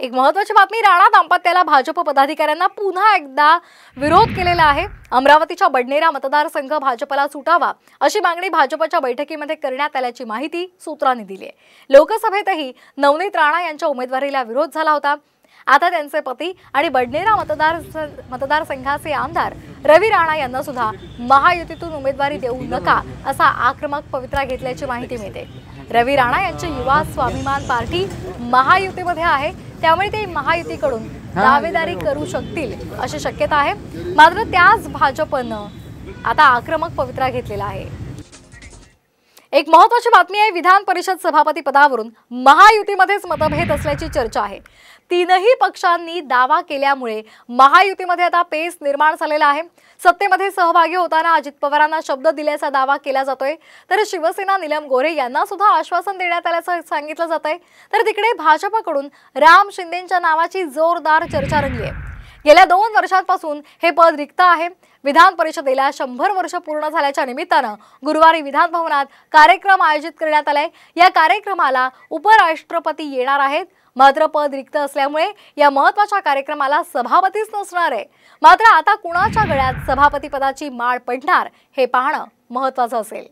एक महत्त्वाची बातमी, राणा दाम्पत्याला भाजप पदाधिकाऱ्यांना पुन्हा एकदा विरोध केलेला आहे। अमरावतीच्या बडनेरा मतदारसंघ भाजपला सुटावा अशी मागणी भाजपच्या बैठकीमध्ये करण्यात आल्याची माहिती सूत्रांनी दिली आहे। लोकसभेतही नवनीत राणा यांच्या उमेदवारीला विरोध झाला होता। आता त्यांचे पती आणि बडनेरा मतदारसंघाचे आमदार रवी राणा यांना सुद्धा महायुतीतून उमेदवारी देऊ नका असा आक्रमक पवित्रा घेतल्याची माहिती मिळते। रवी राणा यांची युवा स्वाभिमान पार्टी महायुतीमध्ये आहे, त्यामुळे ते महायुतीकडून दावेदारी करू शकतील अशी शक्यता आहे। मात्र त्याच भाजपनं आता आक्रमक पवित्रा घेतलेला आहे। एक महत्त्वाची बातमी आहे, विधान परिषद सभापती पदावरून महायुतीमध्येच मतभेद असल्याची चर्चा आहे। तीनही पक्षांनी दावा केल्यामुळे महायुतीमध्ये आता पेच निर्माण झालेला आहे। सत्तेमध्ये सहभागी होताना अजित पवारांना शब्द दिल्याचा दावा केला जातोय, तर शिवसेना नीलम गोऱ्हे यांना सुद्धा आश्वासन देण्यात आल्याचं सांगितलं जातंय। तर तिकडे भाजपकडून राम शिंदेंच्या नावाची जोरदार चर्चा रंगली आहे। गेल्या 2 वर्षांपासून हे पद रिक्त आहे। विधान परिषदेला 100 वर्ष पूर्ण झाल्याच्या निमित्तानं गुरुवारी विधान भवनात कार्यक्रम आयोजित करण्यात आलाय। या कार्यक्रमाला उपराष्ट्रपती येणार आहेत। मात्र पद रिक्त असल्यामुळे या महत्त्वाच्या कार्यक्रमाला सभापतीच नसणार आहे। मात्र आता कुणाच्या गळ्यात सभापती पदाची माळ पडणार हे पाहणं महत्त्वाचं असेल।